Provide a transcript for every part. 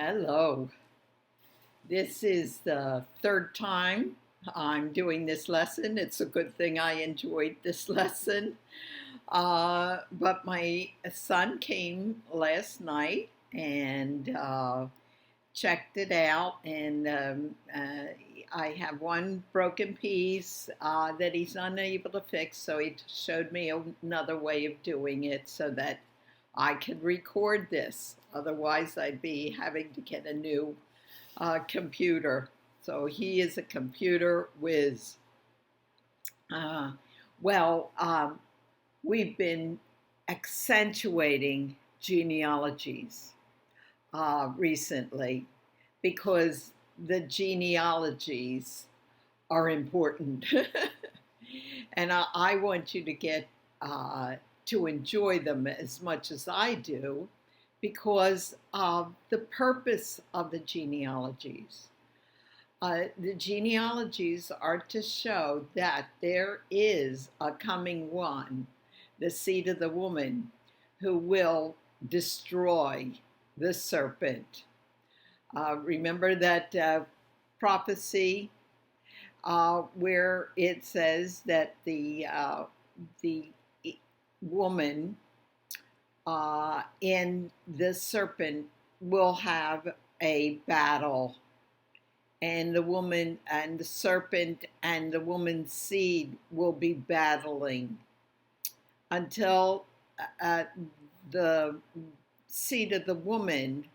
Hello. This is the third time I'm doing this lesson. It's a good thing I enjoyed this lesson. But my son came last night and checked it out, and I have one broken piece that he's unable to fix, so he showed me another way of doing it so that I could record this. Otherwise, I'd be having to get a new computer. So he is a computer whiz. Uh, well, we've been accentuating genealogies recently because the genealogies are important. And I want you to get to enjoy them as much as I do because of the purpose of the genealogies. The genealogies are to show that there is a coming one, the seed of the woman, who will destroy the serpent. Remember that prophecy where it says that the woman and the serpent will have a battle, and the woman and the serpent and the woman's seed will be battling until the seed of the woman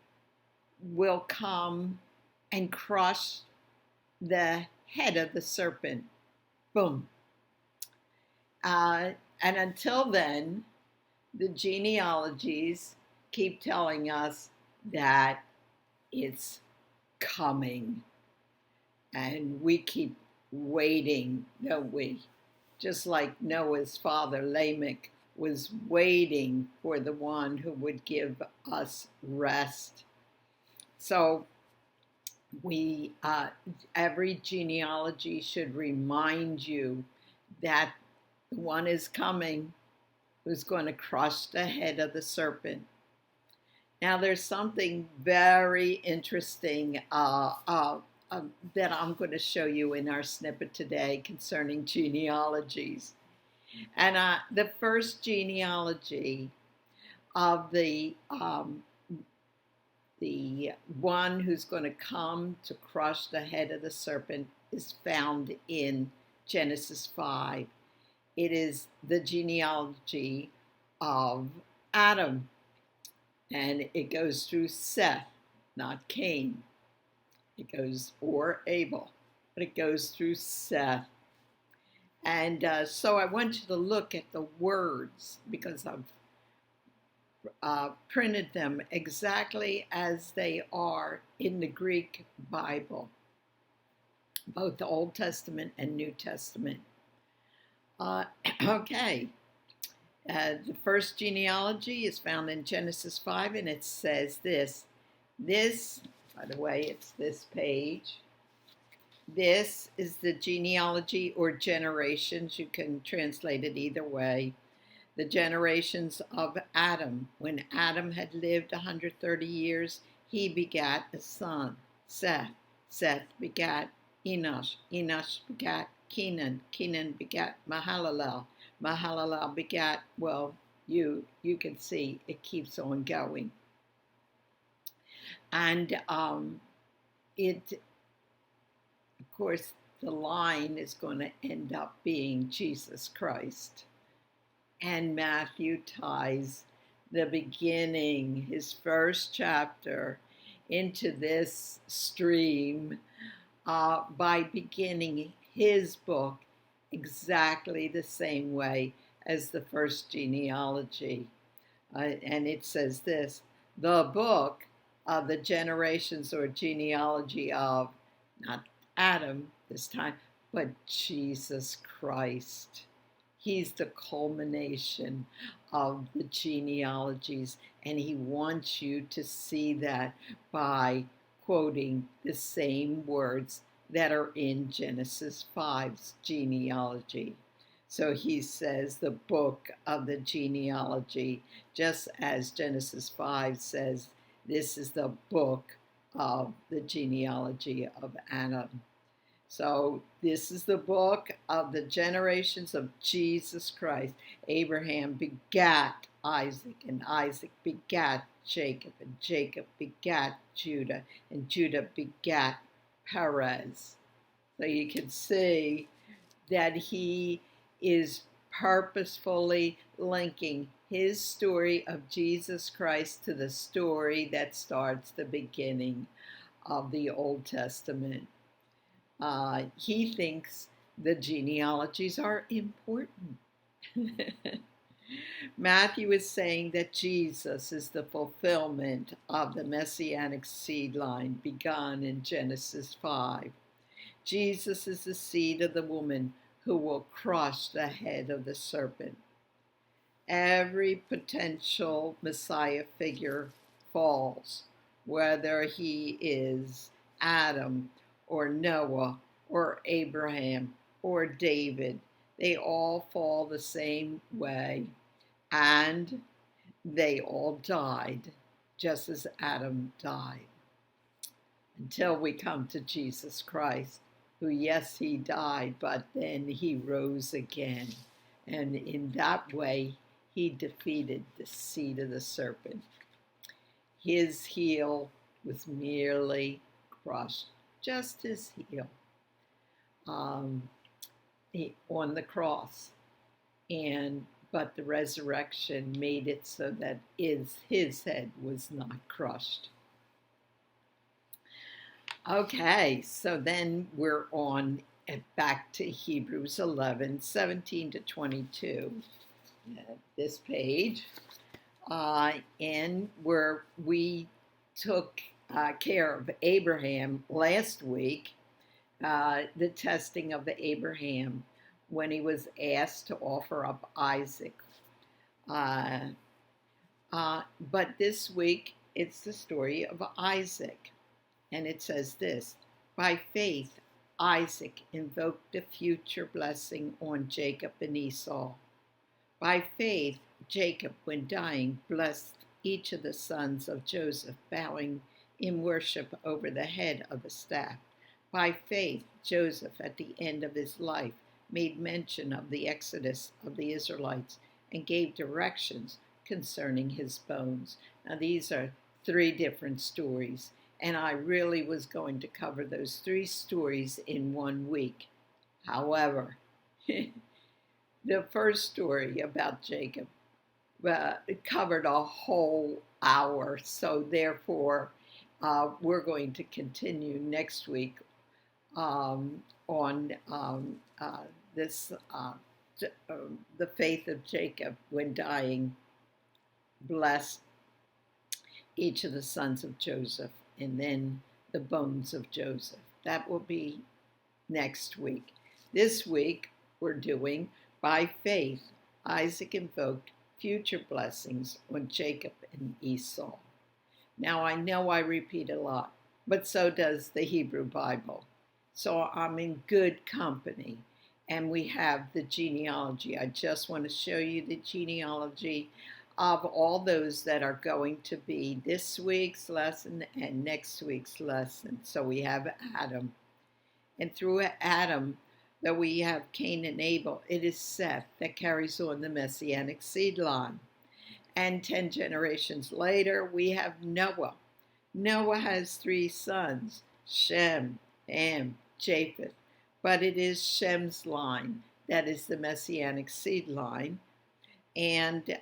will come and crush the head of the serpent. Boom. And until then, the genealogies keep telling us that it's coming. And we keep waiting, don't we? Just like Noah's father, Lamech, was waiting for the one who would give us rest. So every genealogy should remind you that the one is coming who's going to crush the head of the serpent. Now, there's something very interesting that I'm going to show you in our snippet today concerning genealogies. And the first genealogy of the one who's going to come to crush the head of the serpent is found in Genesis 5. It is the genealogy of Adam, and it goes through Seth, not Cain. It goes, or Abel, but it goes through Seth. And so I want you to look at the words because I've printed them exactly as they are in the Greek Bible, both the Old Testament and New Testament. Okay. The first genealogy is found in Genesis 5, and it says this. This, by the way, it's this page. This is the genealogy or generations. You can translate it either way. The generations of Adam. When Adam had lived 130 years, he begat a son, Seth. Seth begat Enosh. Enosh begat Kenan. Kenan begat Mahalalel. Mahalalel begat, well, you can see it keeps on going. And it, of course, the line is going to end up being Jesus Christ. And Matthew ties the beginning, his first chapter, into this stream by beginning his book exactly the same way as the first genealogy. And it says this, the book of the generations or genealogy of, not Adam this time, but Jesus Christ. He's the culmination of the genealogies, and he wants you to see that by quoting the same words that are in Genesis 5's genealogy. So he says the book of the genealogy, just as Genesis 5 says, this is the book of the genealogy of Adam. So this is the book of the generations of Jesus Christ. Abraham begat Isaac, and Isaac begat Jacob, and Jacob begat Judah, and Judah begat Perez. So you can see that he is purposefully linking his story of Jesus Christ to the story that starts the beginning of the Old Testament. He thinks the genealogies are important. Matthew is saying that Jesus is the fulfillment of the messianic seed line begun in Genesis 5. Jesus is the seed of the woman who will crush the head of the serpent. Every potential Messiah figure falls, whether he is Adam or Noah or Abraham or David. They all fall the same way, and they all died just as Adam died. Until we come to Jesus Christ, who, yes, he died, but then he rose again. And in that way, he defeated the seed of the serpent. His heel was merely crushed, just his heel, on the cross. But the resurrection made it so that his head was not crushed. Okay, so then we're on back to Hebrews 11, 17 to 22, this page, and where we took care of Abraham last week, the testing of Abraham when he was asked to offer up Isaac. But this week, it's the story of Isaac. And it says this: by faith, Isaac invoked a future blessing on Jacob and Esau. By faith, Jacob, when dying, blessed each of the sons of Joseph, bowing in worship over the head of the staff. By faith, Joseph, at the end of his life, made mention of the exodus of the Israelites and gave directions concerning his bones. Now, these are three different stories, and I really was going to cover those three stories in 1 week. However, the first story about Jacob it covered a whole hour, so therefore we're going to continue next week on the faith of Jacob when dying blessed each of the sons of Joseph, and then the bones of Joseph. That will be next week. This week we're doing by faith, Isaac invoked future blessings on Jacob and Esau. Now I know I repeat a lot, but so does the Hebrew Bible. So I'm in good company. And we have the genealogy. I just want to show you the genealogy of all those that are going to be this week's lesson and next week's lesson. So we have Adam. And through Adam, that we have Cain and Abel, it is Seth that carries on the messianic seed line. And 10 generations later, we have Noah. Noah has 3 sons, Shem, Ham, Japheth. But it is Shem's line that is the messianic seed line. And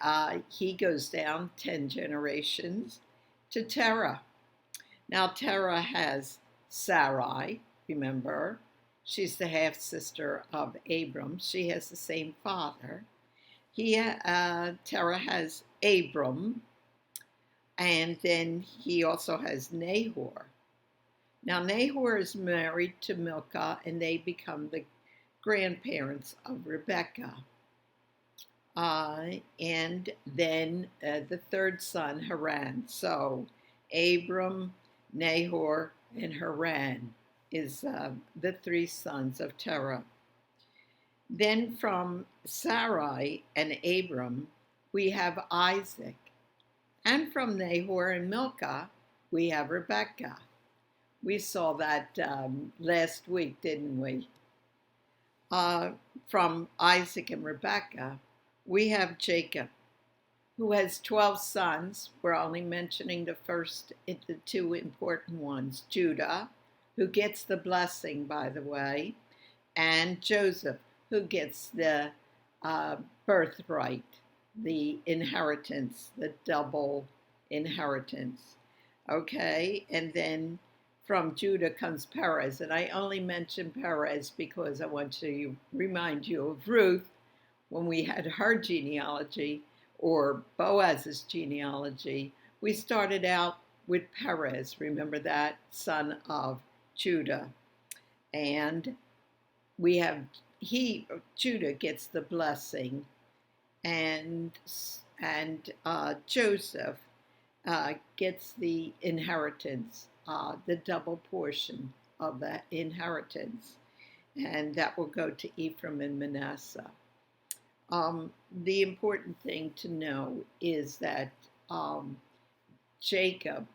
he goes down 10 generations to Terah. Now, Terah has Sarai, remember. She's the half-sister of Abram. She has the same father. Terah has Abram, and then he also has Nahor. Now, Nahor is married to Milcah, and they become the grandparents of Rebekah. And then the third son, Haran. So Abram, Nahor, and Haran is the 3 sons of Terah. Then from Sarai and Abram, we have Isaac. And from Nahor and Milcah, we have Rebekah. We saw that last week, didn't we? From Isaac and Rebekah, we have Jacob, who has 12 sons. We're only mentioning the two important ones, Judah, who gets the blessing, by the way, and Joseph, who gets the birthright, the inheritance, the double inheritance. Okay, and then from Judah comes Perez, and I only mention Perez because I want to remind you of Ruth when we had her genealogy, or Boaz's genealogy. We started out with Perez, remember that, son of Judah, and we have Judah gets the blessing, and Joseph gets the inheritance, the double portion of that inheritance, and that will go to Ephraim and Manasseh. The important thing to know is that Jacob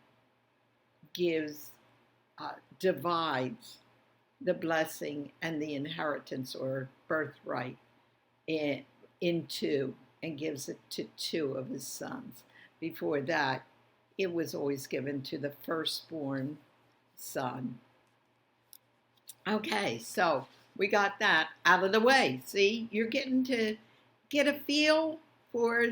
divides the blessing and the inheritance or birthright in two and gives it to two of his sons. Before that, it was always given to the firstborn son. Okay, so we got that out of the way. See, you're getting to get a feel for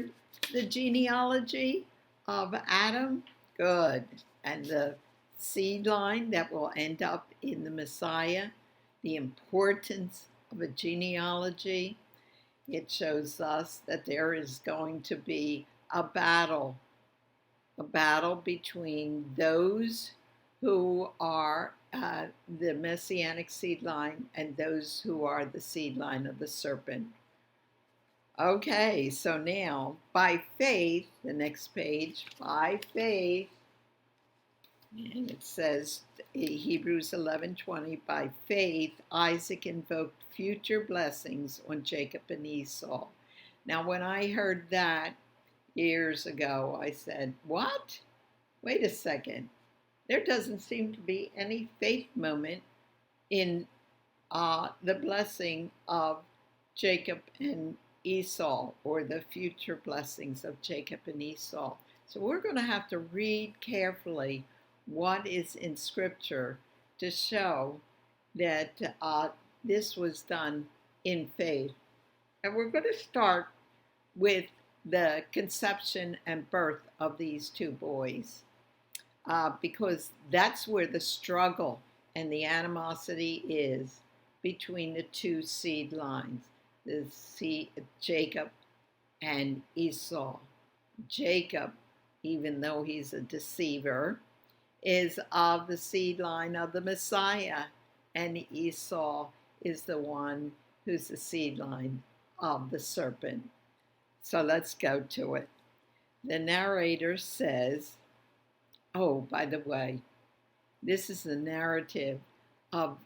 the genealogy of Adam. Good. And the seed line that will end up in the Messiah, the importance of a genealogy. It shows us that there is going to be a battle between those who are the Messianic seed line and those who are the seed line of the serpent. Okay, so now, by faith, the next page, by faith, and it says, Hebrews 11:20, by faith, Isaac invoked future blessings on Jacob and Esau. Now, when I heard that years ago, I said, what? Wait a second. There doesn't seem to be any faith moment in the blessing of Jacob and Esau, or the future blessings of Jacob and Esau. So we're going to have to read carefully what is in Scripture to show that this was done in faith. And we're going to start with the conception and birth of these two boys, because that's where the struggle and the animosity is between the two seed lines, Jacob and Esau. Jacob, even though he's a deceiver, is of the seed line of the Messiah, and Esau is the one who's the seed line of the serpent. So let's go to it. The narrator says, oh, by the way, this is the narrative of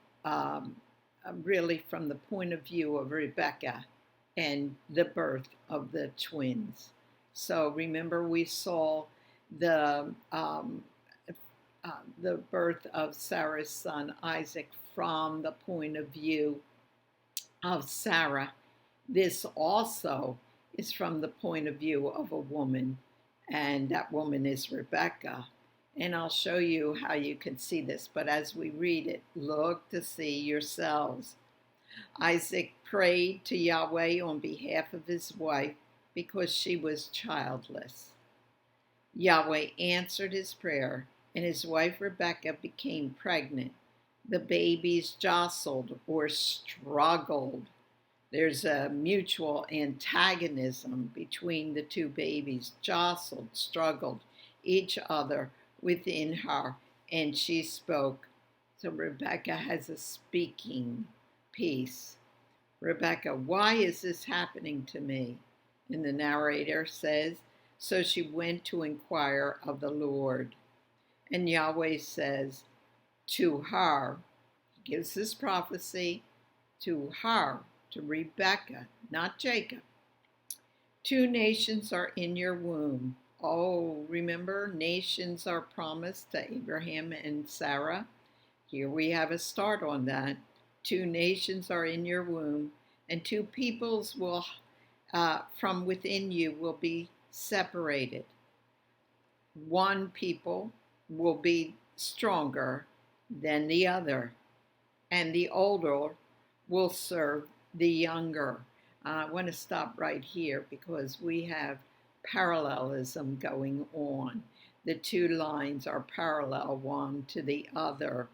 really from the point of view of Rebekah and the birth of the twins. So remember, we saw the birth of Sarah's son Isaac from the point of view of Sarah. This also is from the point of view of a woman, and that woman is Rebekah. And I'll show you how you can see this, but as we read it, look to see yourselves. Isaac prayed to Yahweh on behalf of his wife because she was childless. Yahweh answered his prayer, and his wife Rebekah became pregnant. The babies jostled or struggled. There's a mutual antagonism between the two babies, jostled, struggled each other within her, and she spoke. So Rebekah has a speaking piece. Rebekah, why is this happening to me? And the narrator says, so she went to inquire of the Lord. And Yahweh says to her, he gives this prophecy to her, to Rebekah, not Jacob. 2 nations are in your womb. Oh, remember, nations are promised to Abraham and Sarah. Here we have a start on that. 2 nations are in your womb, and 2 peoples will from within you will be separated. One people will be stronger than the other, and the older will serve the younger. I want to stop right here because we have parallelism going on. The 2 lines are parallel one to the other.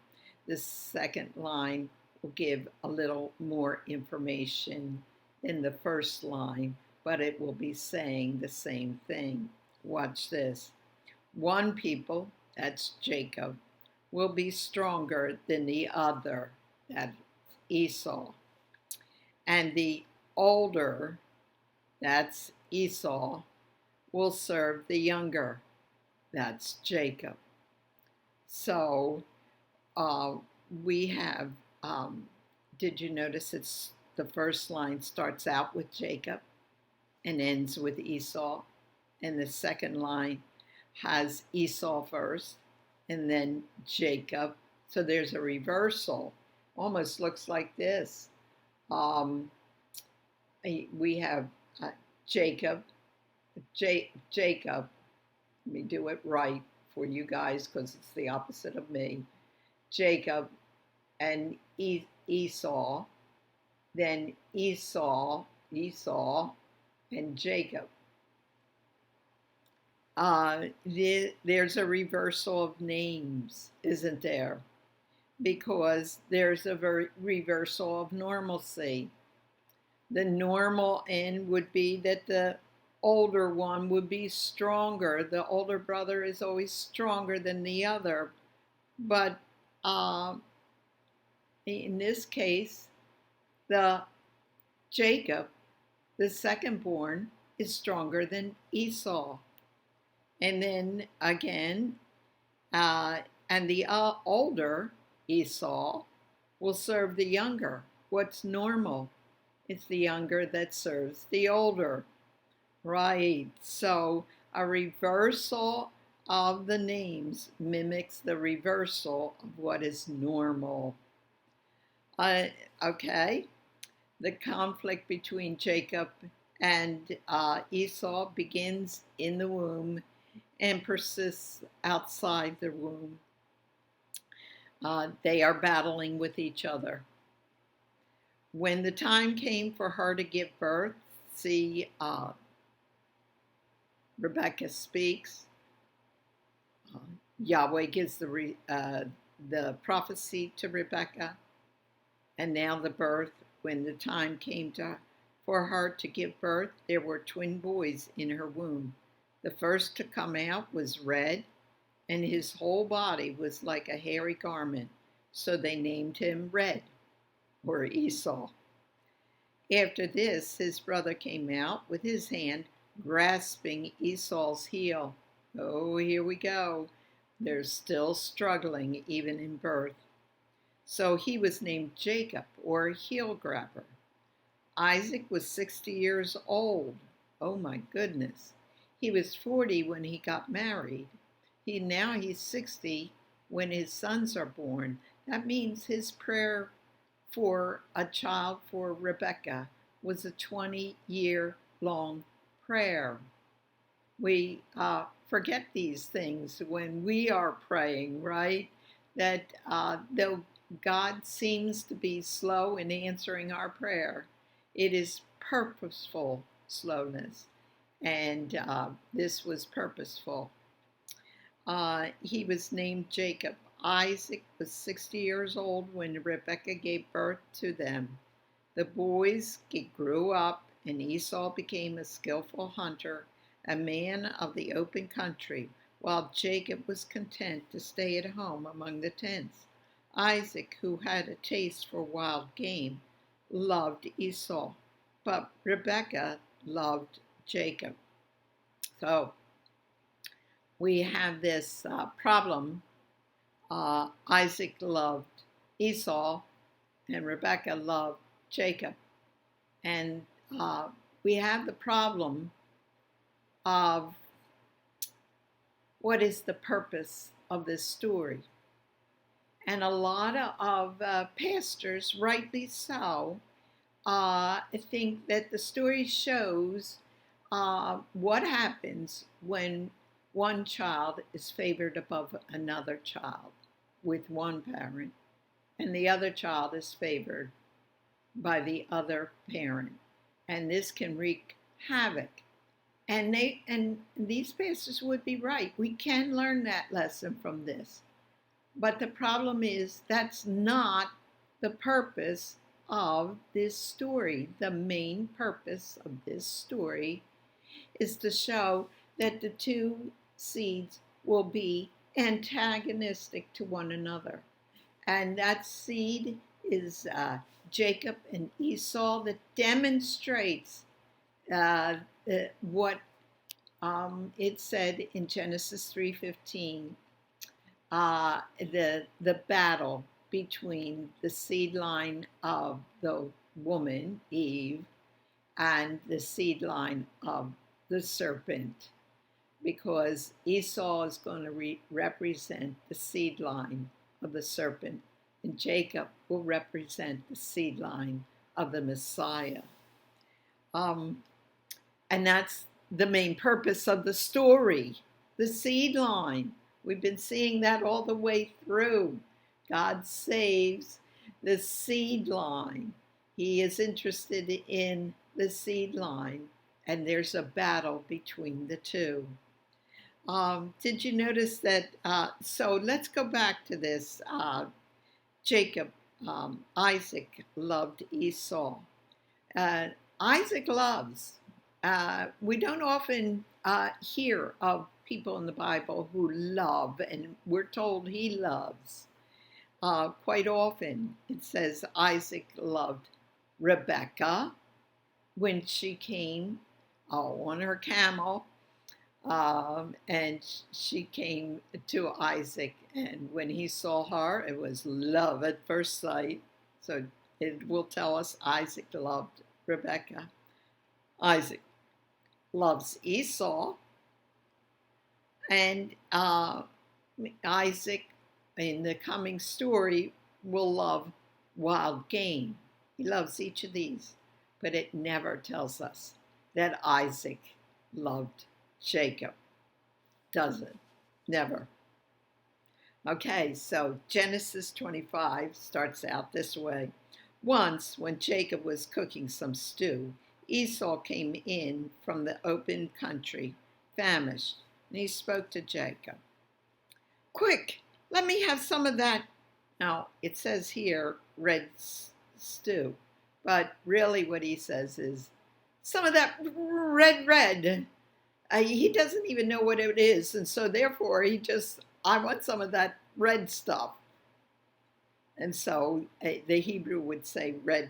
The second line will give a little more information than the first line, but it will be saying the same thing. Watch this. One people, that's Jacob, will be stronger than the other, that's Esau. And the older, that's Esau, will serve the younger, that's Jacob. So we have, did you notice it's the first line starts out with Jacob and ends with Esau, and the second line has Esau first and then Jacob. So there's a reversal. Almost looks like this. We have Jacob. Jacob. Let me do it right for you guys because it's the opposite of me. Jacob and Esau. Then Esau, and Jacob. There's a reversal of names, isn't there? Because there's a reversal of normalcy. The normal end would be that the older one would be stronger. The older brother is always stronger than the other. But in this case, the Jacob, the second born, is stronger than Esau. And then again, and the older Esau will serve the younger. What's normal? It's the younger that serves the older. Right. So a reversal of the names mimics the reversal of what is normal. Okay. The conflict between Jacob and Esau begins in the womb and persists outside the womb. They are battling with each other. When the time came for her to give birth, see, Rebecca speaks. Yahweh gives the prophecy to Rebecca, and now the birth. When the time came for her to give birth, there were twin boys in her womb. The first to come out was red, and his whole body was like a hairy garment, so they named him Red, or Esau. After this, his brother came out with his hand grasping Esau's heel. Oh, here we go. They're still struggling even in birth. So he was named Jacob, or heel grabber. Isaac was 60 years old. Oh my goodness. He was 40 when he got married. Now he's 60 when his sons are born. That means his prayer for a child for Rebecca was a 20-year-long prayer. We forget these things when we are praying, right? That though God seems to be slow in answering our prayer, it is purposeful slowness, and this was purposeful. He was named Jacob. Isaac was 60 years old when Rebekah gave birth to them. The boys grew up, and Esau became a skillful hunter, a man of the open country, while Jacob was content to stay at home among the tents. Isaac, who had a taste for wild game, loved Esau, but Rebekah loved Jacob. So we have this problem. Isaac loved Esau, and Rebekah loved Jacob. And we have the problem of what is the purpose of this story. And a lot of pastors, rightly so, think that the story shows what happens when one child is favored above another child with one parent, and the other child is favored by the other parent. And this can wreak havoc. And these pastors would be right. We can learn that lesson from this. But the problem is that's not the purpose of this story. The main purpose of this story is to show that the two seeds will be antagonistic to one another. And that seed is Jacob and Esau, that demonstrates what it said in Genesis 3:15, the battle between the seed line of the woman, Eve, and the seed line of the serpent, because Esau is going to represent the seed line of the serpent, and Jacob will represent the seed line of the Messiah. And that's the main purpose of the story, the seed line. We've been seeing that all the way through. God saves the seed line. He is interested in the seed line, and there's a battle between the two. Did you notice that? So let's go back to this. Isaac loved Esau. Isaac loves. We don't often hear of people in the Bible who love, and we're told he loves. Quite often it says Isaac loved Rebekah when she came on her camel, and she came to Isaac, and when he saw her, it was love at first sight. So it will tell us Isaac loved Rebekah. Isaac loves Esau, and Isaac, in the coming story, will love wild game. He loves each of these, but it never tells us that Isaac loved Jacob. Does it? Never. Okay, so Genesis 25 starts out this way. Once, when Jacob was cooking some stew, Esau came in from the open country, famished, and he spoke to Jacob. Quick, let me have some of that. Now, it says here, red stew, but really what he says is, some of that red. He doesn't even know what it is, and so therefore I want some of that red stuff. And so the Hebrew would say red.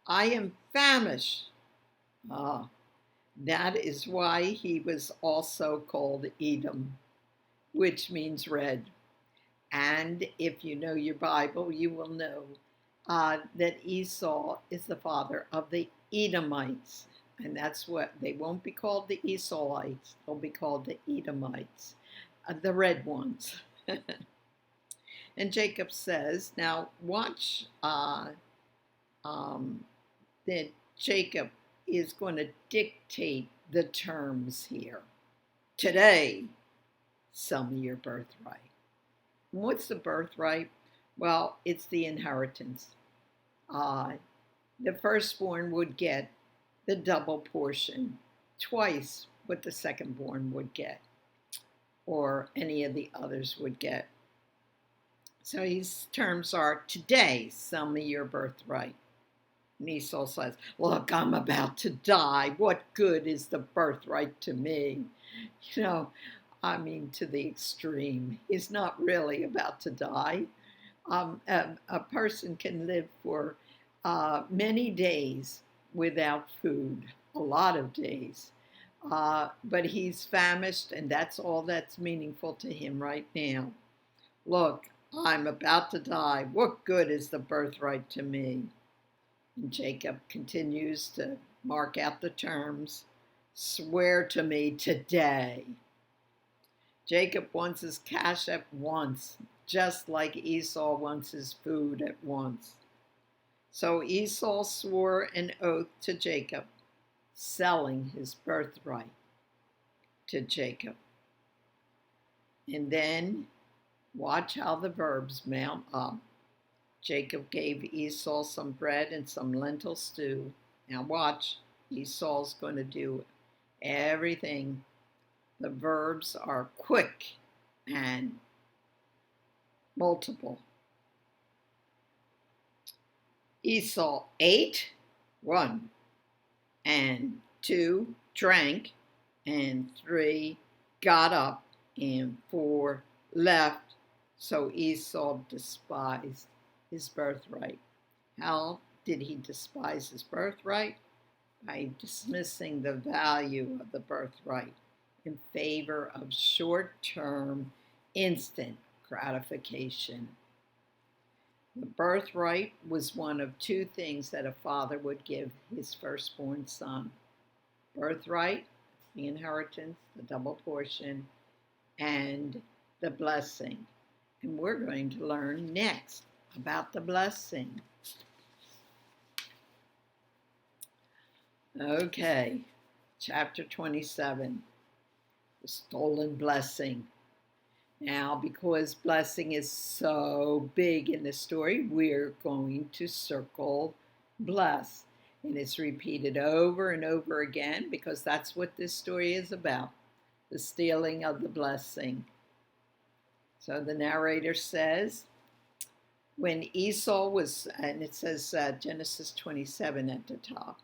I am famished. That is why he was also called Edom, which means red. And if you know your Bible, you will know that Esau is the father of the Edomites. And that's what, they won't be called the Esauites, they'll be called the Edomites, the red ones. And Jacob says, now watch that Jacob is going to dictate the terms here. Today, sell me your birthright. What's the birthright? Well, it's the inheritance. The firstborn would get the double portion, twice what the secondborn would get, or any of the others would get. So his terms are, today, sell me your birthright. And Esau says, look, I'm about to die. What good is the birthright to me? To the extreme. He's not really about to die. A person can live for many days without food, a lot of days. But he's famished, and that's all that's meaningful to him right now. Look, I'm about to die. What good is the birthright to me? And Jacob continues to mark out the terms. Swear to me today. Jacob wants his cash at once. just like Esau wants his food at once. So Esau swore an oath to Jacob, selling his birthright to Jacob. And then watch how the verbs mount up. Jacob gave Esau some bread and some lentil stew. Now watch, Esau's going to do everything. The verbs are quick and multiple. Esau ate, 1, and 2, drank, and 3, got up, and 4, left. So Esau despised his birthright. How did he despise his birthright? By dismissing the value of the birthright in favor of short-term, instant gratification. The birthright was one of 2 things that a father would give his firstborn son. Birthright, the inheritance, the double portion, and the blessing. And we're going to learn next about the blessing. Okay, chapter 27, the stolen blessing. Now, because blessing is so big in the story, we're going to circle bless. And it's repeated over and over again because that's what this story is about, the stealing of the blessing. So the narrator says, when Esau was, and it says Genesis 27 at the top.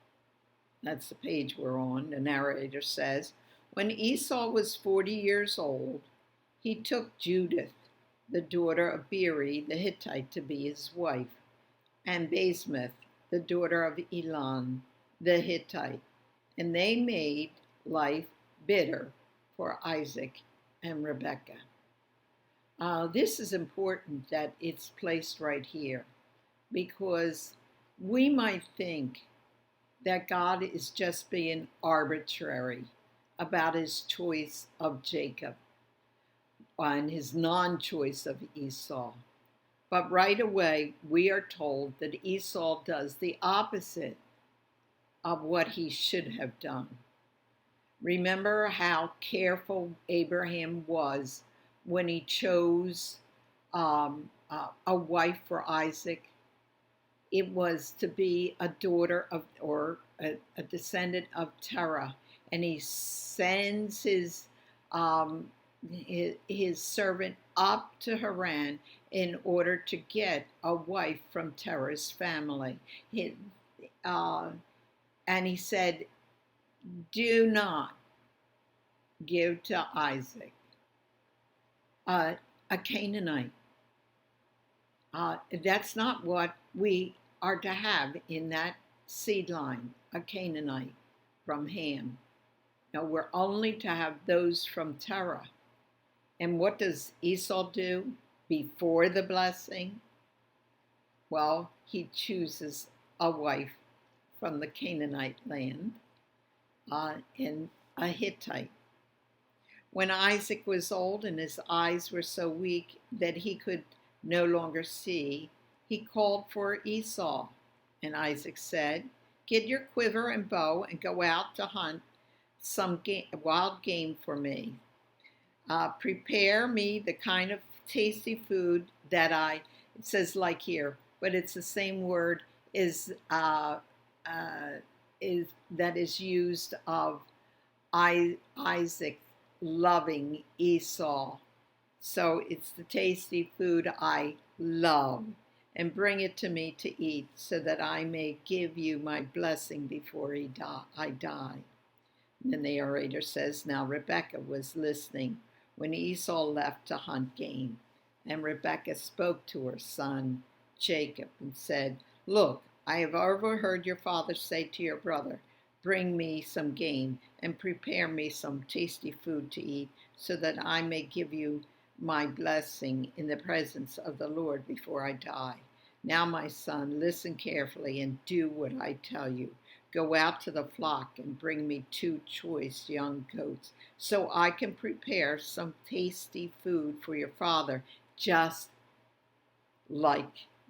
That's the page we're on. The narrator says, when Esau was 40 years old, he took Judith, the daughter of Beeri the Hittite, to be his wife, and Basemath, the daughter of Elon the Hittite, and they made life bitter for Isaac and Rebekah. This is important that it's placed right here, because we might think that God is just being arbitrary about his choice of Jacob and his non-choice of Esau. But right away, we are told that Esau does the opposite of what he should have done. Remember how careful Abraham was when he chose a wife for Isaac? It was to be a daughter of, or a descendant of Terah, and he sends his servant up to Haran in order to get a wife from Terah's family. And he said, do not give to Isaac a Canaanite. That's not what we are to have in that seed line, a Canaanite from Ham. Now we're only to have those from Terah. And what does Esau do before the blessing? Well, he chooses a wife from the Canaanite land and a Hittite. When Isaac was old and his eyes were so weak that he could no longer see, he called for Esau. And Isaac said, get your quiver and bow and go out to hunt some wild game for me. Prepare me the kind of tasty food that it says like here, but it's the same word that is used of Isaac loving Esau. So it's the tasty food I love, and bring it to me to eat, so that I may give you my blessing before I die. And the narrator says, now Rebekah was listening when Esau left to hunt game, and Rebekah spoke to her son Jacob and said, look, I have overheard your father say to your brother, bring me some game and prepare me some tasty food to eat, so that I may give you my blessing in the presence of the Lord before I die. Now, my son, listen carefully and do what I tell you. Go out to the flock and bring me 2 choice young goats, so I can prepare some tasty food for your father just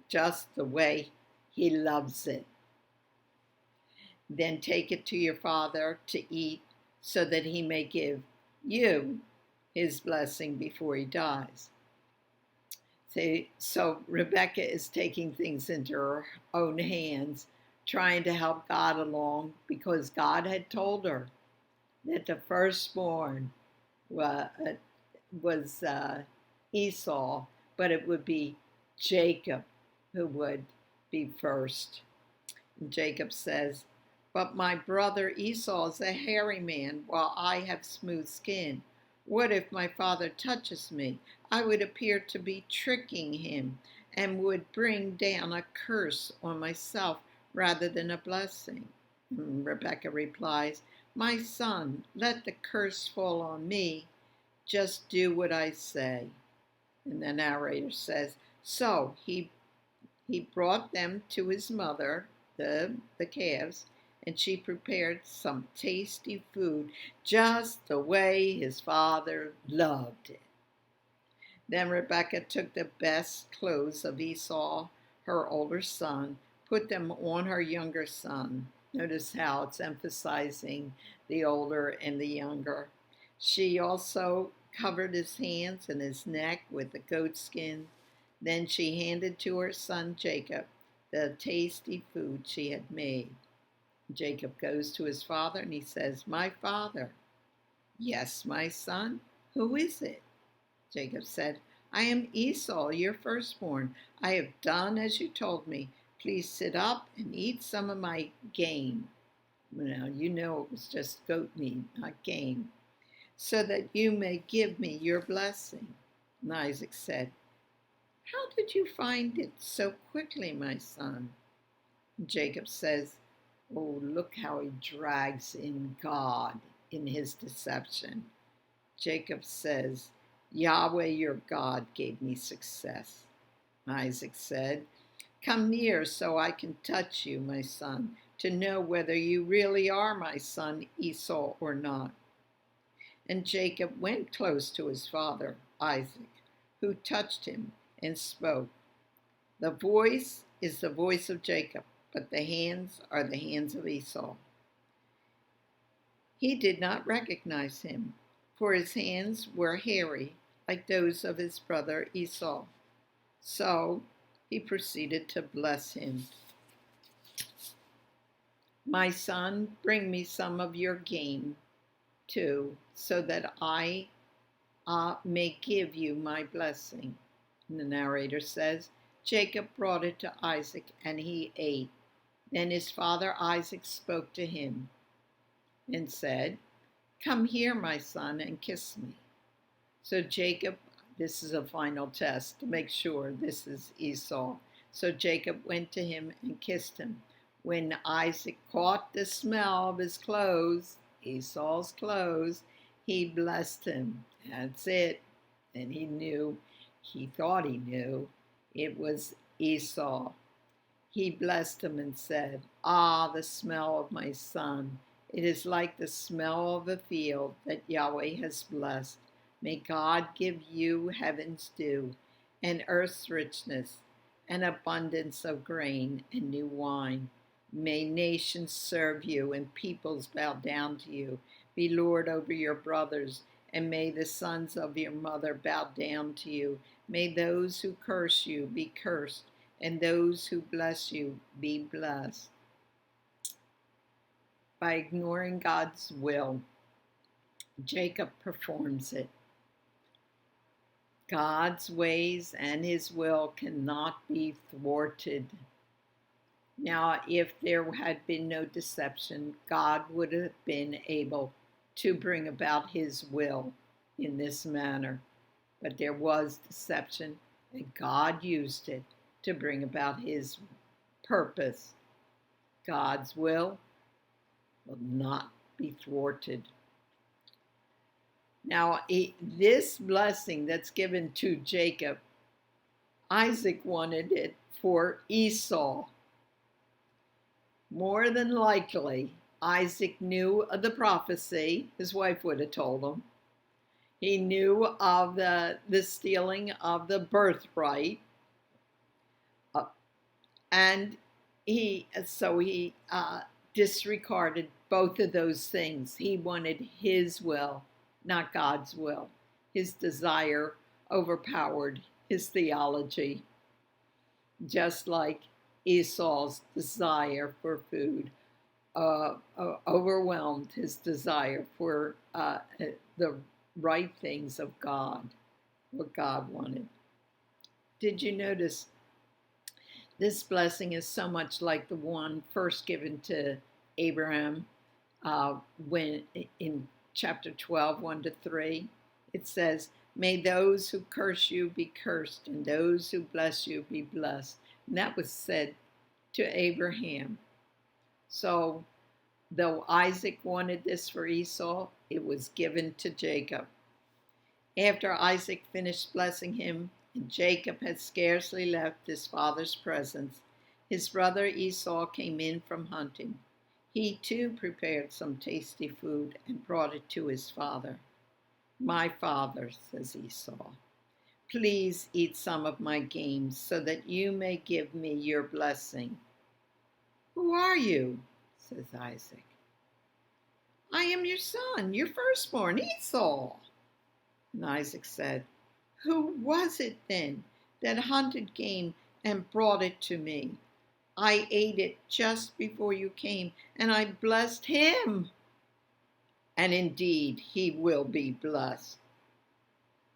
just the way he loves it. Then take it to your father to eat, so that he may give you his blessing before he dies. So Rebecca is taking things into her own hands, trying to help God along, because God had told her that the firstborn was Esau, but it would be Jacob who would be first. And Jacob says, "But my brother Esau is a hairy man, while I have smooth skin. What if my father touches me? I would appear to be tricking him and would bring down a curse on myself rather than a blessing." And Rebecca replies, "My son, let the curse fall on me. Just do what I say." And the narrator says, so he brought them to his mother, the calves, and she prepared some tasty food just the way his father loved it. Then Rebekah took the best clothes of Esau, her older son, put them on her younger son. Notice how it's emphasizing the older and the younger. She also covered his hands and his neck with the goat skin. Then she handed to her son Jacob the tasty food she had made. Jacob goes to his father and he says, "My father." "Yes, my son. Who is it?" Jacob said, "I am Esau, your firstborn. I have done as you told me. Please sit up and eat some of my game." Now, it was just goat meat, not game. "So that you may give me your blessing." And Isaac said, "How did you find it so quickly, my son?" And Jacob says, oh, look how he drags in God in his deception. Jacob says, "Yahweh your God gave me success." Isaac said, "Come near so I can touch you, my son, to know whether you really are my son Esau or not." And Jacob went close to his father, Isaac, who touched him and spoke. The voice is the voice of Jacob, but the hands are the hands of Esau. He did not recognize him, for his hands were hairy like those of his brother Esau. So he proceeded to bless him. "My son, bring me some of your game, too, so that I may give you my blessing." And the narrator says, Jacob brought it to Isaac, and he ate. Then his father Isaac spoke to him and said, "Come here, my son, and kiss me." So Jacob, this is a final test to make sure this is Esau. So Jacob went to him and kissed him. When Isaac caught the smell of his clothes, Esau's clothes, he blessed him. That's it. And he thought he knew, it was Esau. He blessed him and said, "Ah, the smell of my son. It is like the smell of a field that Yahweh has blessed. May God give you heaven's dew, and earth's richness, and abundance of grain and new wine. May nations serve you, and peoples bow down to you. Be Lord over your brothers, and may the sons of your mother bow down to you. May those who curse you be cursed, and those who bless you be blessed." By ignoring God's will, Jacob performs it. God's ways and his will cannot be thwarted. Now, if there had been no deception, God would have been able to bring about his will in this manner. But there was deception, and God used it to bring about his purpose. God's will not be thwarted. Now, this blessing that's given to Jacob, Isaac wanted it for Esau. More than likely, Isaac knew of the prophecy. His wife would have told him. He knew of the stealing of the birthright, uh, and he disregarded both of those things. He wanted his will, not God's will. His desire overpowered his theology, just like Esau's desire for food overwhelmed his desire for the right things of God, what God wanted. Did you notice this blessing is so much like the one first given to Abraham when in chapter 12, 1-3, it says, "May those who curse you be cursed, and those who bless you be blessed." And that was said to Abraham. So, though Isaac wanted this for Esau, it was given to Jacob. After Isaac finished blessing him, and Jacob had scarcely left his father's presence, his brother Esau came in from hunting. He too prepared some tasty food and brought it to his father. "My father," says Esau, "please eat some of my game so that you may give me your blessing." "Who are you?" says Isaac. "I am your son, your firstborn, Esau." And Isaac said, "Who was it then that hunted game and brought it to me? I ate it just before you came, and I blessed him. And indeed, he will be blessed."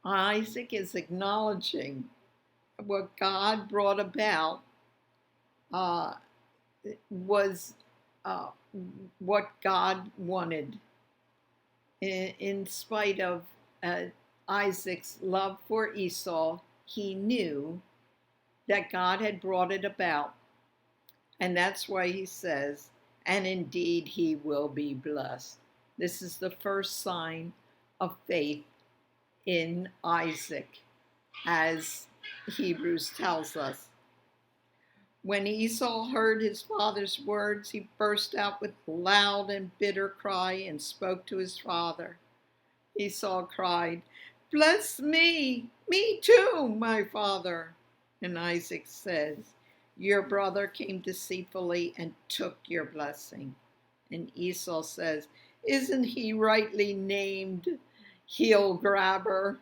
Isaac is acknowledging what God brought about uh, was what God wanted. In spite of Isaac's love for Esau, he knew that God had brought it about. And that's why he says, "And indeed he will be blessed." This is the first sign of faith in Isaac, as Hebrews tells us. When Esau heard his father's words, he burst out with loud and bitter cry and spoke to his father. Esau cried, "Bless me too, my father." And Isaac says, "Your brother came deceitfully and took your blessing." And Esau says, "Isn't he rightly named heel grabber,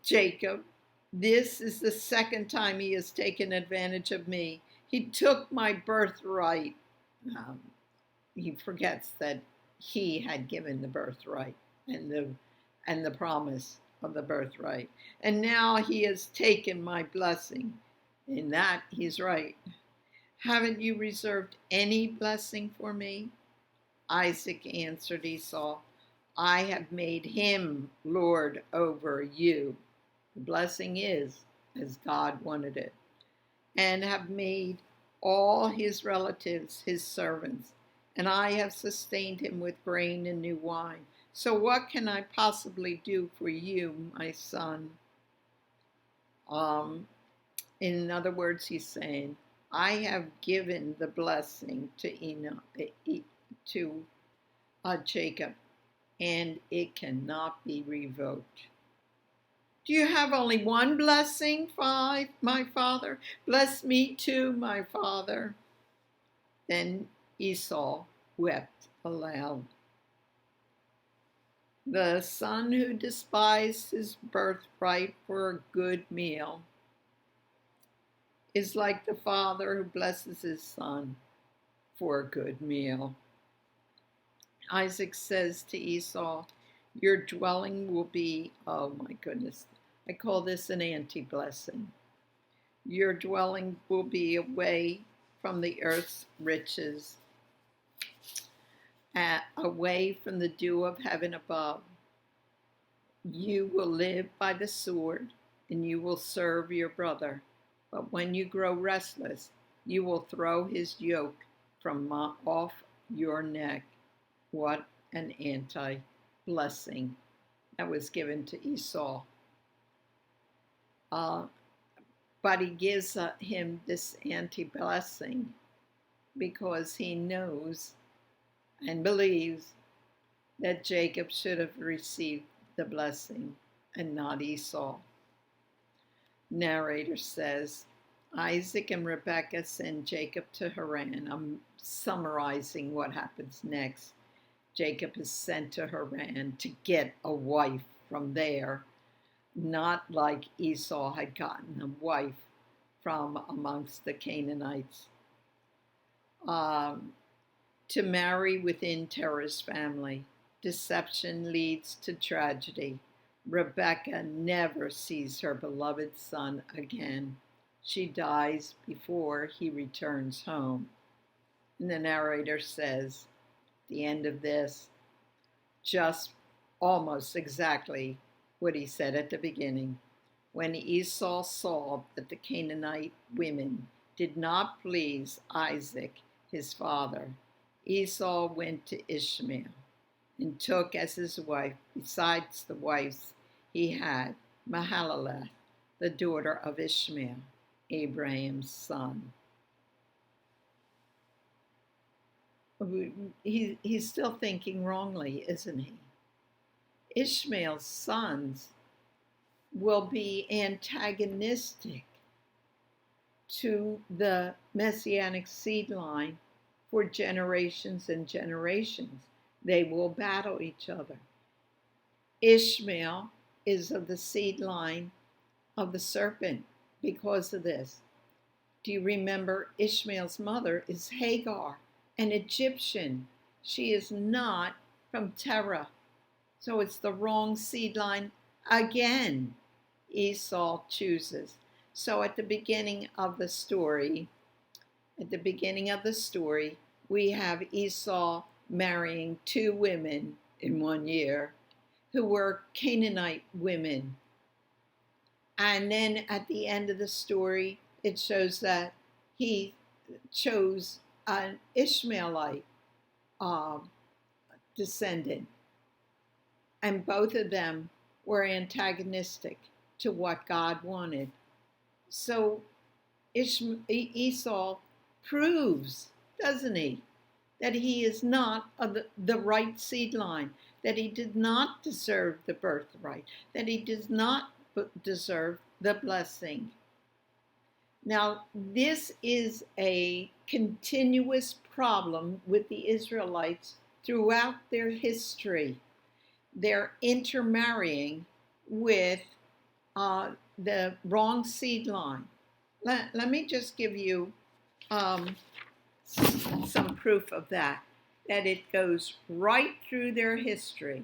Jacob? This is the second time he has taken advantage of me. He took my birthright." He forgets that he had given the birthright and the promise of the birthright. "And now he has taken my blessing." In that, he's right. "Haven't you reserved any blessing for me?" Isaac answered Esau, "I have made him lord over you." The blessing is as God wanted it. "And have made all his relatives his servants, and I have sustained him with grain and new wine. So what can I possibly do for you, my son?" In other words, he's saying, I have given the blessing to Jacob, and it cannot be revoked. "Do you have only one blessing, my father? Bless me too, my father." Then Esau wept aloud. The son who despised his birthright for a good meal is like the father who blesses his son for a good meal. Isaac says to Esau, "Your dwelling will be," oh my goodness, I call this an anti-blessing. "Your dwelling will be away from the earth's riches, away from the dew of heaven above. You will live by the sword, and you will serve your brother. But when you grow restless, you will throw his yoke from off your neck." What an anti-blessing that was given to Esau. But he gives him this anti-blessing because he knows and believes that Jacob should have received the blessing and not Esau. Narrator says, Isaac and Rebekah send Jacob to Haran. I'm summarizing what happens next. Jacob is sent to Haran to get a wife from there, not like Esau had gotten a wife from amongst the Canaanites. To marry within Terah's family. Deception leads to tragedy. Rebekah never sees her beloved son again. She dies before he returns home. And the narrator says, the end of this, just almost exactly what he said at the beginning. When Esau saw that the Canaanite women did not please Isaac, his father, Esau went to Ishmael and took as his wife, besides the wives he had, Mahalaleth, the daughter of Ishmael, Abraham's son. He's still thinking wrongly, isn't he? Ishmael's sons will be antagonistic to the Messianic seed line for generations and generations. They will battle each other. Ishmael is of the seed line of the serpent because of this. Do you remember Ishmael's mother is Hagar, an Egyptian? She is not from Terah. So it's the wrong seed line again. Esau chooses. So at the beginning of the story, we have Esau marrying two women in 1 year who were Canaanite women. And then at the end of the story, it shows that he chose an Ishmaelite descendant. And both of them were antagonistic to what God wanted. So Esau proves, doesn't he, that he is not of the right seed line, that he did not deserve the birthright, that he does not deserve the blessing. Now, this is a continuous problem with the Israelites throughout their history. They're intermarrying with the wrong seed line. Let me just give you some proof of that it goes right through their history,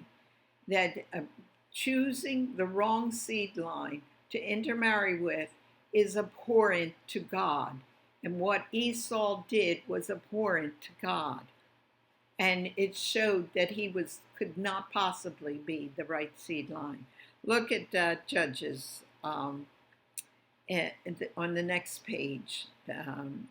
that choosing the wrong seed line to intermarry with is abhorrent to God. And what Esau did was abhorrent to God. And it showed that he could not possibly be the right seed line. Look at Judges on the next page.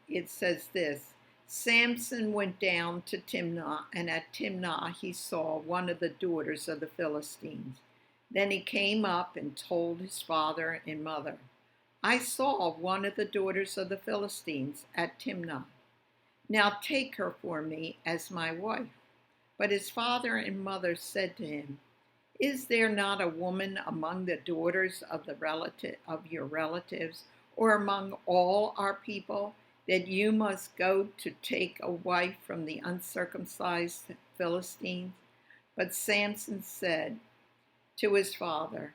It says this: Samson went down to Timnah, and at Timnah he saw one of the daughters of the Philistines. Then he came up and told his father and mother, I saw one of the daughters of the Philistines at Timnah. Now take her for me as my wife. But his father and mother said to him, Is there not a woman among the daughters of your relatives, or among all our people, that you must go to take a wife from the uncircumcised Philistines? But Samson said to his father,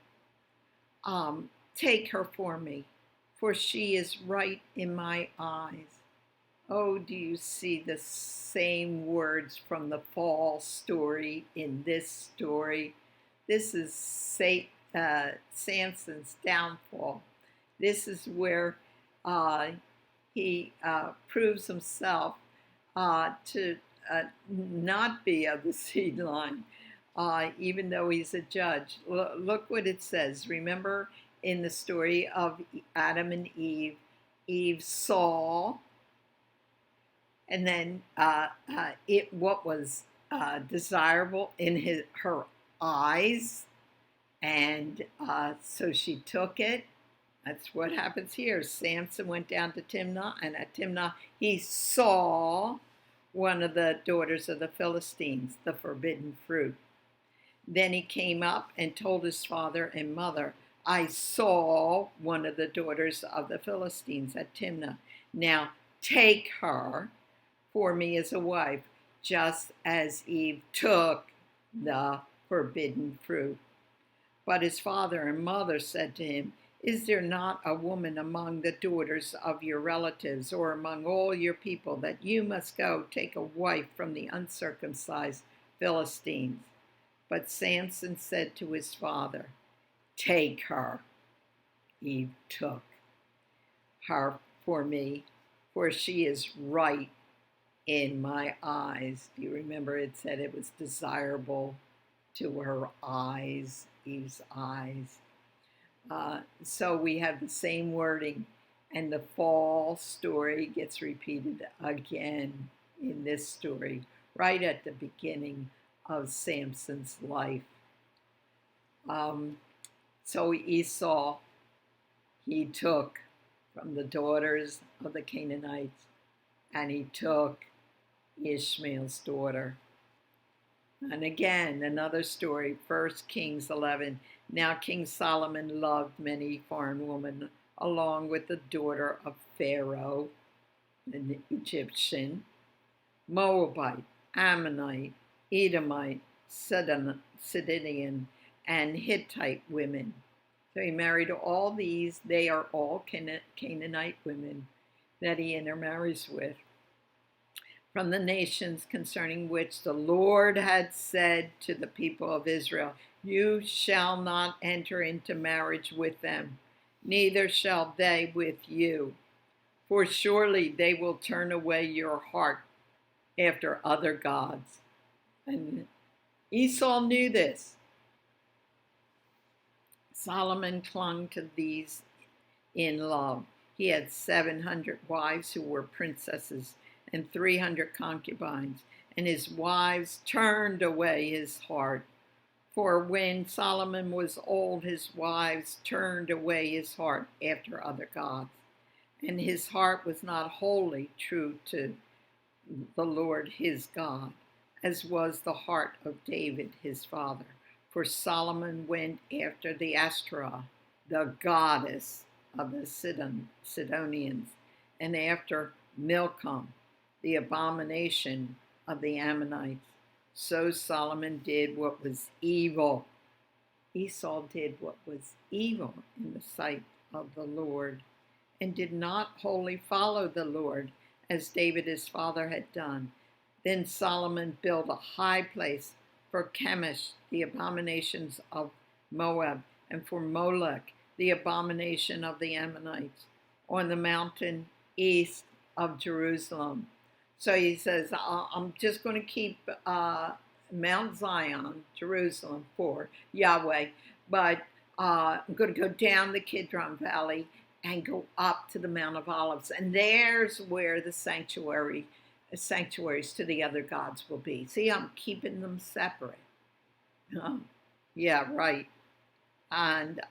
Take her for me, for she is right in my eyes. Oh, do you see the same words from the fall story in this story? This is Samson's downfall. This is where he proves himself to not be of the seed line, even though he's a judge. Look what it says. Remember in the story of Adam and Eve, Eve saw, and then what was desirable in her eyes, and so she took it. That's what happens here. Samson went down to Timnah, and at Timnah he saw one of the daughters of the Philistines, the forbidden fruit. Then he came up and told his father and mother, I saw one of the daughters of the Philistines at Timnah. Now take her for me as a wife, just as Eve took the forbidden fruit. But his father and mother said to him, Is there not a woman among the daughters of your relatives or among all your people that you must go take a wife from the uncircumcised Philistines? But Samson said to his father, Take her. Eve took her for me, for she is right in my eyes. Do you remember it said it was desirable to her eyes, Eve's eyes? So we have the same wording, and the fall story gets repeated again in this story, right at the beginning of Samson's life. So Esau, he took from the daughters of the Canaanites, and he took Ishmael's daughter. And again, another story, 1 Kings 11. Now King Solomon loved many foreign women, along with the daughter of Pharaoh, an Egyptian, Moabite, Ammonite, Edomite, Sidonian, and Hittite women. So he married all these. They are all Canaanite women that he intermarries with, from the nations concerning which the Lord had said to the people of Israel, You shall not enter into marriage with them, neither shall they with you. For surely they will turn away your heart after other gods. And Esau knew this. Solomon clung to these in love. He had 700 wives who were princesses and 300 concubines, and his wives turned away his heart. For when Solomon was old, his wives turned away his heart after other gods, and his heart was not wholly true to the Lord his God, as was the heart of David his father. For Solomon went after the Ashtoreth, the goddess of the Sidonians, and after Milcom, the abomination of the Ammonites. So Solomon did what was evil. Esau did what was evil in the sight of the Lord, and did not wholly follow the Lord, as David his father had done. Then Solomon built a high place for Chemosh, the abominations of Moab, and for Molech, the abomination of the Ammonites, on the mountain east of Jerusalem. So he says, I'm just going to keep Mount Zion, Jerusalem, for Yahweh, but I'm going to go down the Kidron Valley and go up to the Mount of Olives. And there's where the sanctuaries to the other gods will be. See, I'm keeping them separate. Yeah, right. And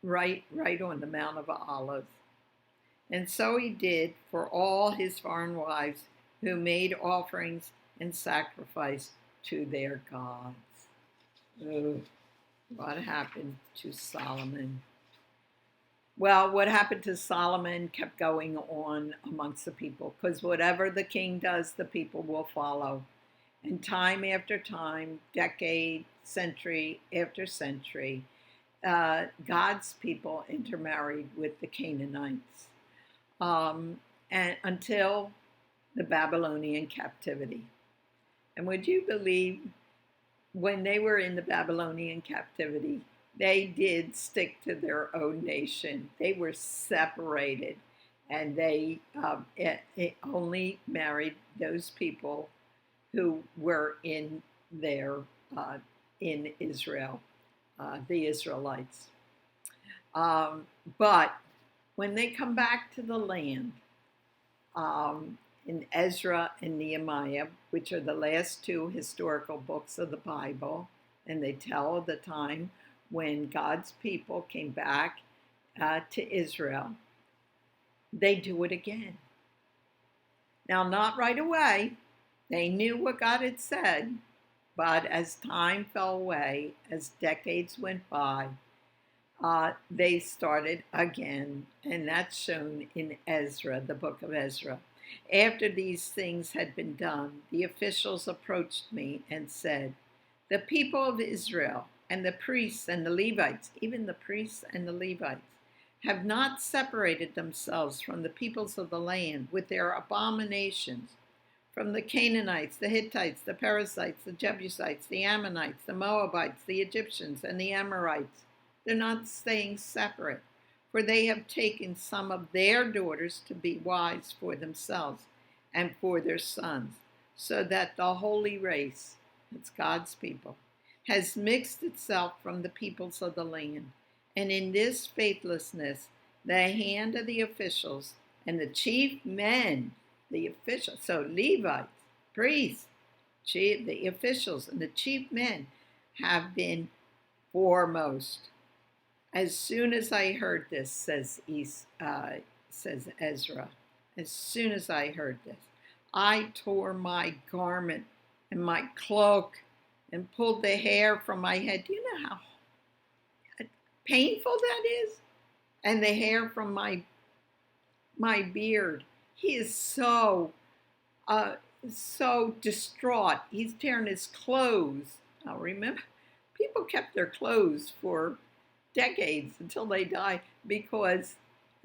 right on the Mount of Olives. And so he did for all his foreign wives who made offerings and sacrificed to their gods. Oh, what happened to Solomon? Well, what happened to Solomon kept going on amongst the people, because whatever the king does, the people will follow. And time after time, decade, century after century, God's people intermarried with the Canaanites, and until the Babylonian captivity. And would you believe, when they were in the Babylonian captivity, they did stick to their own nation. They were separated, and they it only married those people who were in Israel, the Israelites. But when they come back to the land, in Ezra and Nehemiah, which are the last two historical books of the Bible, and they tell of the time when God's people came back to Israel, they do it again. Now, not right away. They knew what God had said, But as time fell away, as decades went by, they started again, and that's shown in Ezra, the book of Ezra. After these things had been done, the officials approached me and said, "The people of Israel and the priests and the Levites, even the priests and the Levites, have not separated themselves from the peoples of the land with their abominations, from the Canaanites, the Hittites, the Perizzites, the Jebusites, the Ammonites, the Moabites, the Egyptians, and the Amorites. They're not staying separate, for they have taken some of their daughters to be wives for themselves and for their sons, so that the holy race," that's God's people, "has mixed itself from the peoples of the land. And in this faithlessness, the hand of the officials and the chief men," the officials, so Levites, priests, the officials, and the chief men have been foremost. As soon as I heard this, says Ezra, as soon as I heard this, I tore my garment and my cloak and pulled the hair from my head. Do you know how painful that is? And the hair from my beard. He is so distraught. He's tearing his clothes. Now remember, people kept their clothes for decades until they died because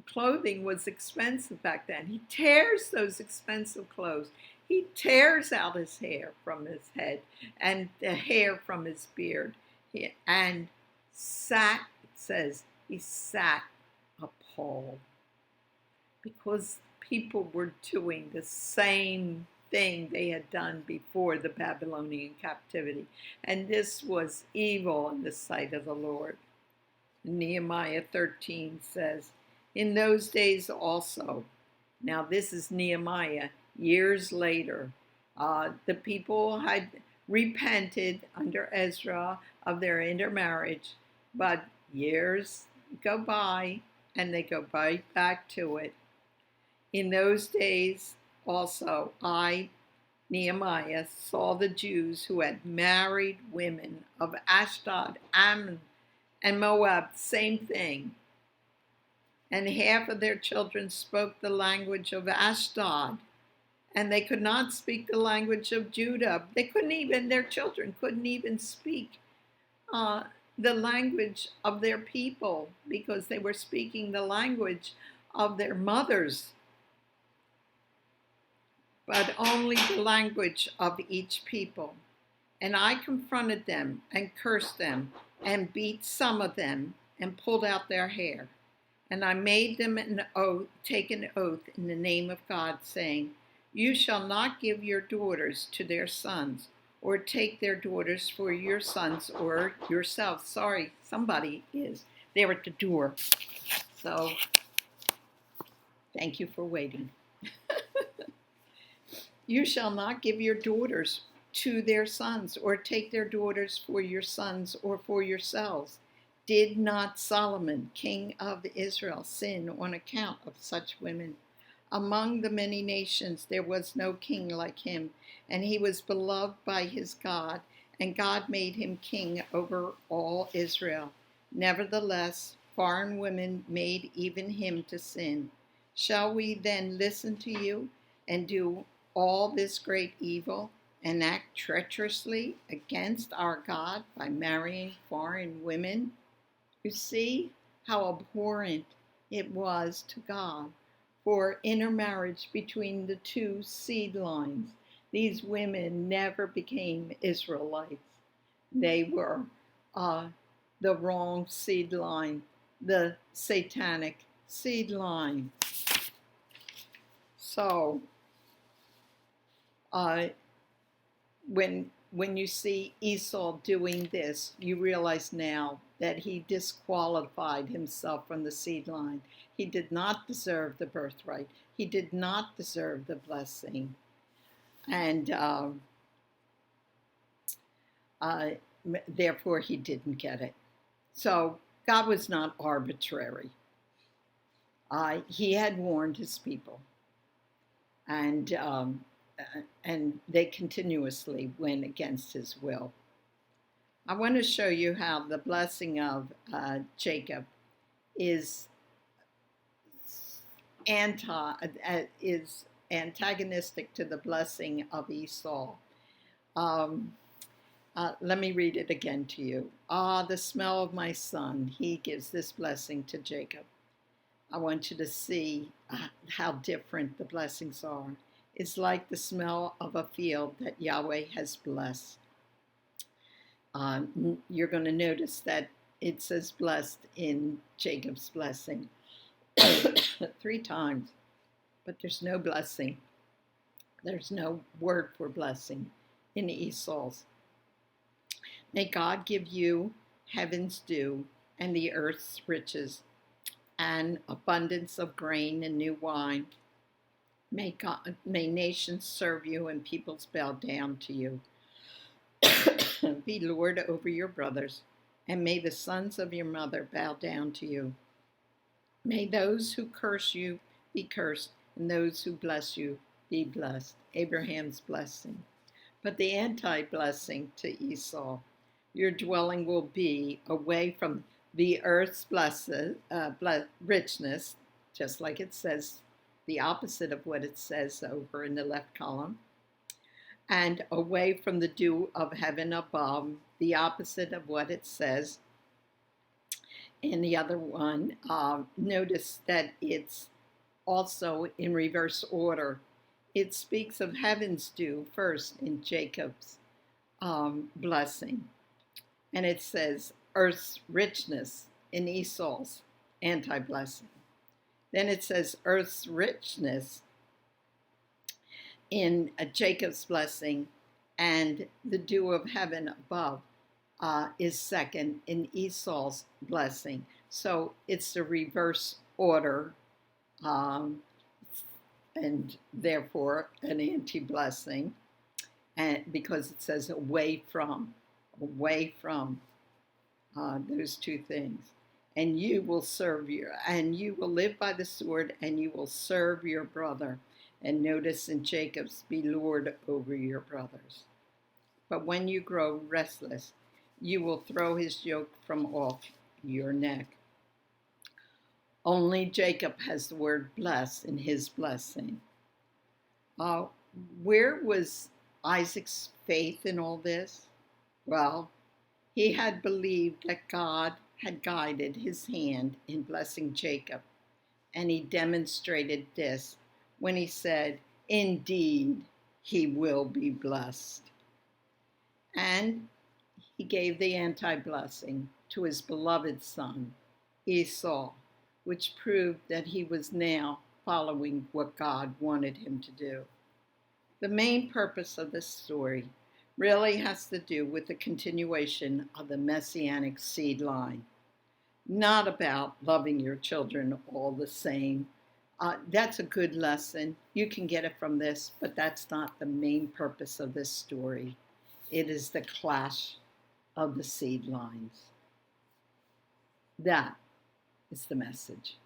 clothing was expensive back then. He tears those expensive clothes. He tears out his hair from his head and the hair from his beard. And sat, it says, he sat appalled because people were doing the same thing they had done before the Babylonian captivity. And this was evil in the sight of the Lord. Nehemiah 13 says, "In those days also," now this is Nehemiah, years later, the people had repented under Ezra of their intermarriage, but years go by and they go right back to it. "In those days also, I, Nehemiah, saw the Jews who had married women of Ashdod, Ammon, and Moab, same thing. And half of their children spoke the language of Ashdod, and they could not speak the language of Judah. Their children couldn't even speak the language of their people because they were speaking the language of their mothers, but only the language of each people. And I confronted them and cursed them and beat some of them and pulled out their hair. And I made them take an oath in the name of God, saying, 'You shall not give your daughters to their sons, or take their daughters for your sons or yourselves.'" Sorry, somebody is there at the door. So thank you for waiting. "You shall not give your daughters to their sons, or take their daughters for your sons or for yourselves. Did not Solomon, king of Israel, sin on account of such women? Among the many nations there was no king like him, and he was beloved by his God, and God made him king over all Israel. Nevertheless, foreign women made even him to sin. Shall we then listen to you and do all this great evil and act treacherously against our God by marrying foreign women?" You see how abhorrent it was to God for intermarriage between the two seed lines. These women never became Israelites. They were the wrong seed line, the satanic seed line. So when you see Esau doing this, you realize now that he disqualified himself from the seed line. He did not deserve the birthright. He did not deserve the blessing. And therefore, he didn't get it. So God was not arbitrary. He had warned his people. And and they continuously went against his will. I want to show you how the blessing of Jacob is is antagonistic to the blessing of Esau. Um, Let me read it again to you. The smell of my son, he gives this blessing to Jacob. I want you to see how different the blessings are. It's like the smell of a field that Yahweh has blessed. You're going to notice that it says blessed in Jacob's blessing 3 times, but there's no blessing. There's no word for blessing in Esau's. May God give you heaven's dew and the earth's riches and abundance of grain and new wine. May nations serve you and peoples bow down to you. Be Lord over your brothers, and may the sons of your mother bow down to you. May those who curse you be cursed, and those who bless you be blessed. Abraham's blessing. But the anti-blessing to Esau, your dwelling will be away from the earth's richness, just like it says, the opposite of what it says over in the left column, and away from the dew of heaven above, the opposite of what it says in the other one. Notice that it's also in reverse order. It speaks of heaven's dew first in Jacob's blessing, and it says earth's richness in Esau's anti-blessing. Then it says earth's richness in Jacob's blessing, and the dew of heaven above is second in Esau's blessing. So it's the reverse order, and therefore an anti-blessing, and because it says away from those two things. And you will live by the sword, and you will serve your brother. And notice in Jacob's, be Lord over your brothers. But when you grow restless, you will throw his yoke from off your neck. Only Jacob has the word bless in his blessing. Where was Isaac's faith in all this? Well, he had believed that God had guided his hand in blessing Jacob, and he demonstrated this when he said, indeed, he will be blessed. And he gave the anti-blessing to his beloved son, Esau, which proved that he was now following what God wanted him to do. The main purpose of this story really has to do with the continuation of the Messianic seed line, not about loving your children all the same. That's a good lesson. You can get it from this, but that's not the main purpose of this story. It is the clash of the seed lines. That is the message.